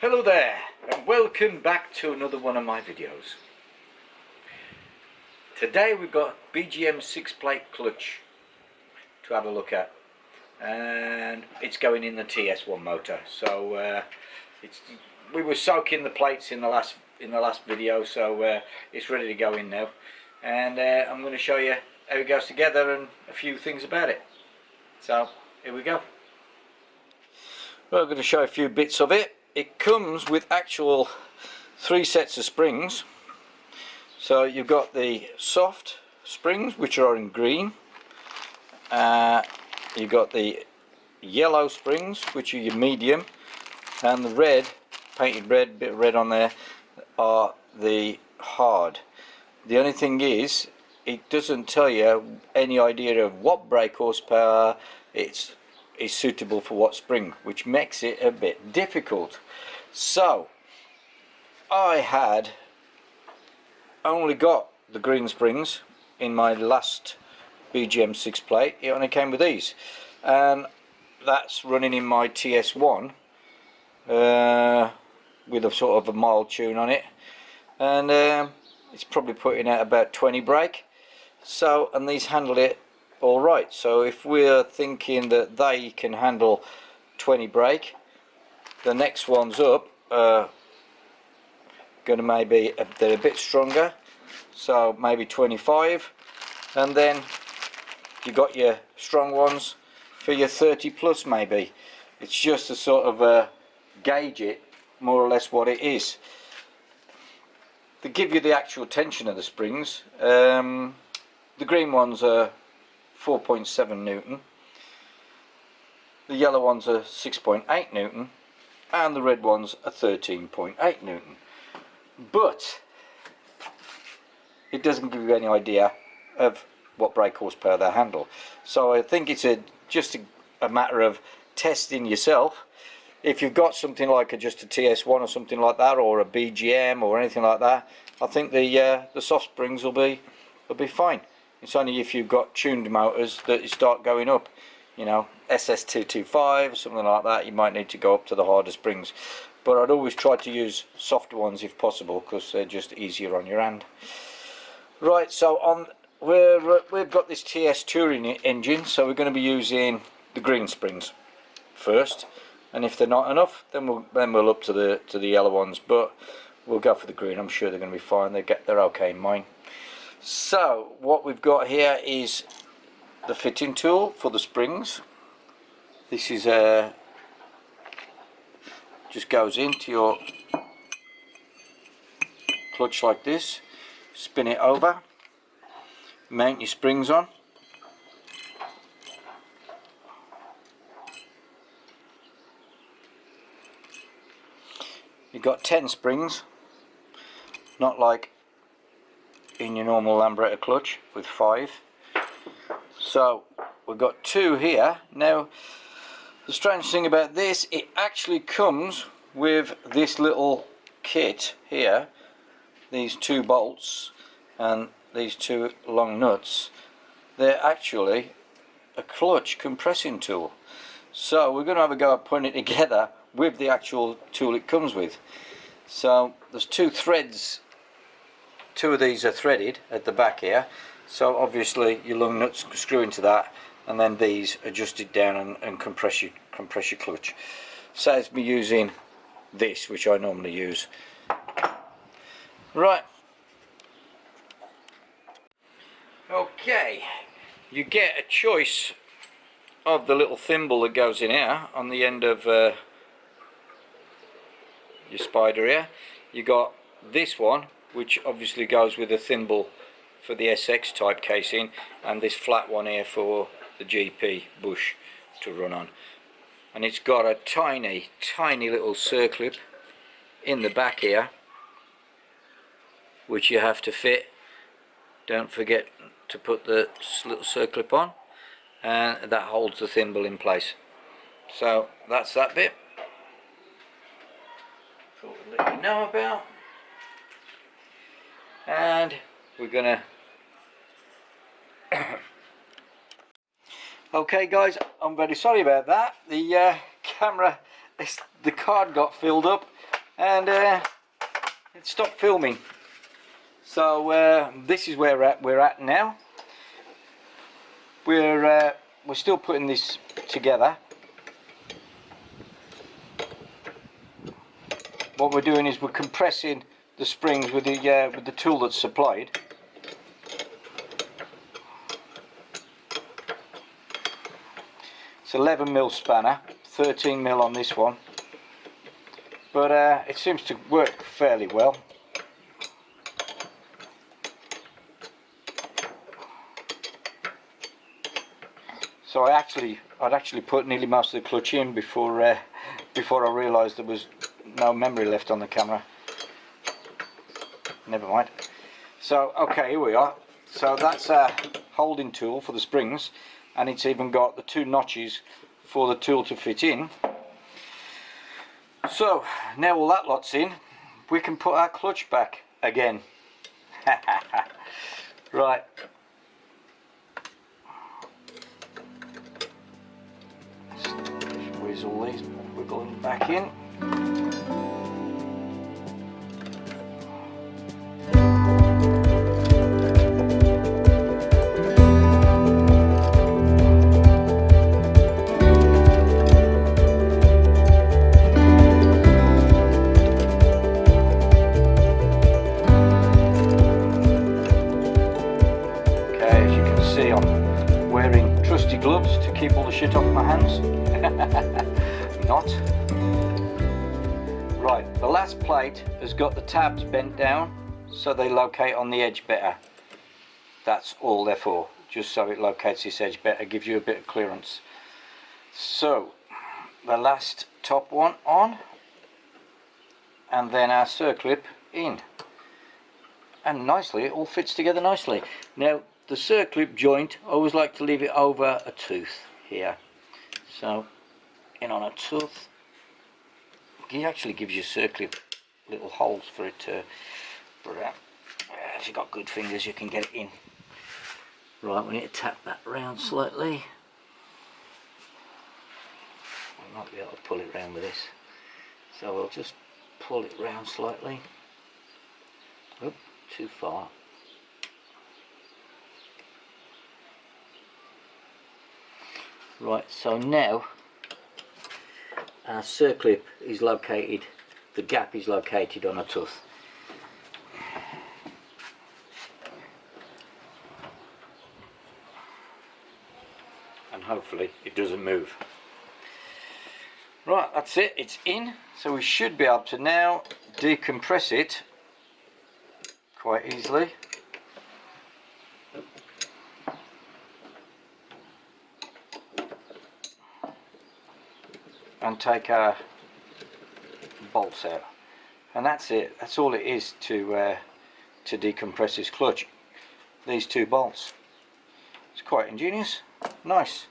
Hello there and welcome back to another one of my videos. Today we've got BGM 6-plate clutch to have a look at, and it's going in the TS1 motor. So we were soaking the plates in the last video, so it's ready to go in now, and I'm going to show you how it goes together and a few things about it. So here we go. Well, I'm going to show a few bits of it. It comes with actual 3 sets of springs. So you've got the soft springs, which are in green. You've got the yellow springs, which are your medium, and the red, painted red, bit of red on there, are the hard. The only thing is, it doesn't tell you any idea of what brake horsepower is suitable for what spring, which makes it a bit difficult. So I had only got the green springs in my last BGM 6-plate. It only came with these, and that's running in my TS1 with a sort of a mild tune on it, and it's probably putting out about 20 brake. So, and these handle it all right. So if we're thinking that they can handle 20 brake, the next ones up are going to maybe they're a bit stronger, so maybe 25, and then you got your strong ones for your 30 plus maybe. It's just to sort of gauge it more or less what it is. To give you the actual tension of the springs, the green ones are 4.7 Newton, the yellow ones are 6.8 Newton, and the red ones are 13.8 Newton. But it doesn't give you any idea of what brake horsepower they handle. So I think it's just a matter of testing yourself. If you've got something like just a TS1 or something like that, or a BGM or anything like that, I think the soft springs will be fine. It's only if you've got tuned motors that you start going up, you know, SS225 something like that, you might need to go up to the harder springs. But I'd always try to use softer ones if possible, because they're just easier on your hand. Right, so we've got this TS touring engine, so we're going to be using the green springs first, and if they're not enough, then we'll up to the yellow ones. But we'll go for the green. I'm sure they're going to be fine. They're okay in mine. So what we've got here is the fitting tool for the springs. This is just goes into your clutch like this. Spin it over, mount your springs on. You've got 10 springs, not like in your normal Lambretta clutch with 5. So we've got 2 here. Now the strange thing about this, it actually comes with this little kit here, these 2 bolts and these 2 long nuts. They're actually a clutch compressing tool. So we're going to have a go at putting it together with the actual tool it comes with. So there's 2 threads. 2 of these are threaded at the back here, so obviously your lung nuts screw into that, and then these adjust it down and compress your clutch. Saves me using this, which I normally use. Right, okay, you get a choice of the little thimble that goes in here on the end of your spider here. You got this one, which obviously goes with a thimble for the SX type casing, and this flat one here for the GP bush to run on. And it's got a tiny little circlip in the back here, which you have to fit. Don't forget to put the little circlip on, and that holds the thimble in place. So that's that bit. Thought I'd let you know about. And we're gonna okay guys, I'm very sorry about that. The camera, the card got filled up and it stopped filming. So this is where we're at now. We're still putting this together. What we're doing is we're compressing the springs with the tool that's supplied. It's 11mm spanner, 13mm on this one, but it seems to work fairly well. So I'd actually put nearly most of the clutch in before I realised there was no memory left on the camera. Never mind. So okay, here we are. So that's a holding tool for the springs, and it's even got the 2 notches for the tool to fit in. So now all that lot's in, we can put our clutch back again. Right. Squeeze all these, wiggle them back in. Gloves to keep all the shit off my hands. Not. Right, the last plate has got the tabs bent down so they locate on the edge better. That's all they're for, just so it locates this edge better, gives you a bit of clearance. So the last top one on, and then our circlip in, and nicely it all fits together nicely. Now the circlip joint, I always like to leave it over a tooth here. So in on a tooth, it actually gives you circlip little holes for it to put out. If you've got good fingers you can get it in. Right, we need to tap that round slightly. I might be able to pull it round with this. So we'll just pull it round slightly. Oop, too far. Right, so now our circlip is located, the gap is located on a tooth. And hopefully it doesn't move. Right, that's it, it's in. So we should be able to now decompress it quite easily. And take our bolts out, and that's it. That's all it is to decompress this clutch. These 2 bolts. It's quite ingenious, nice.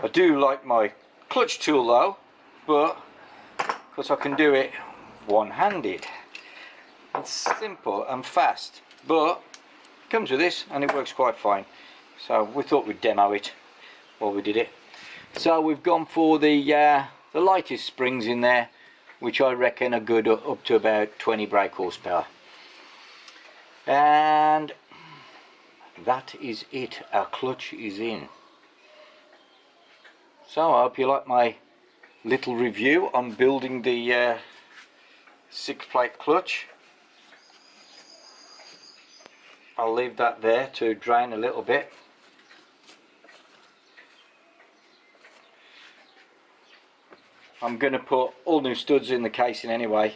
I do like my clutch tool though, but because I can do it one-handed. It's simple and fast, but it comes with this, and it works quite fine. So we thought we'd demo it while we did it. So we've gone for the lightest springs in there, which I reckon are good up to about 20 brake horsepower. And that is it, our clutch is in. So I hope you like my little review on building the 6-plate clutch. I'll leave that there to drain a little bit. I'm going to put all new studs in the casing anyway.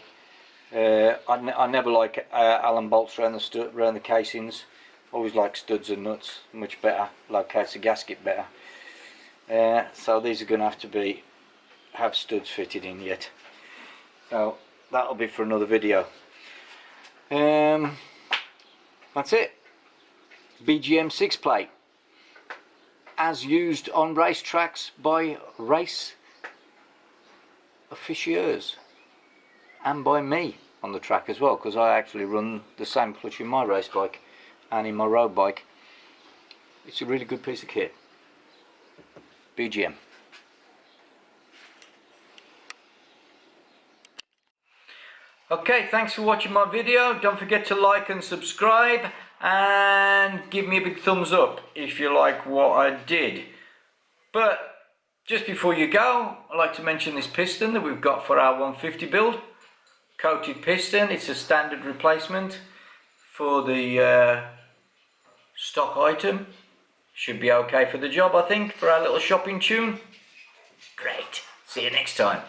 I never like Allen bolts around the casings. Always like studs and nuts, much better, locates the gasket better. So these are going to have to have studs fitted in yet. So that'll be for another video. That's it. BGM 6-plate, as used on race tracks by race aficionados, and by me on the track as well, because I actually run the same clutch in my race bike and in my road bike. It's a really good piece of kit. BGM. Okay, thanks for watching my video. Don't forget to like and subscribe, and give me a big thumbs up if you like what I did. But just before you go, I'd like to mention this piston that we've got for our 150 build. Coated piston. It's a standard replacement for the stock item. Should be okay for the job, I think, for our little shopping tune. Great. See you next time.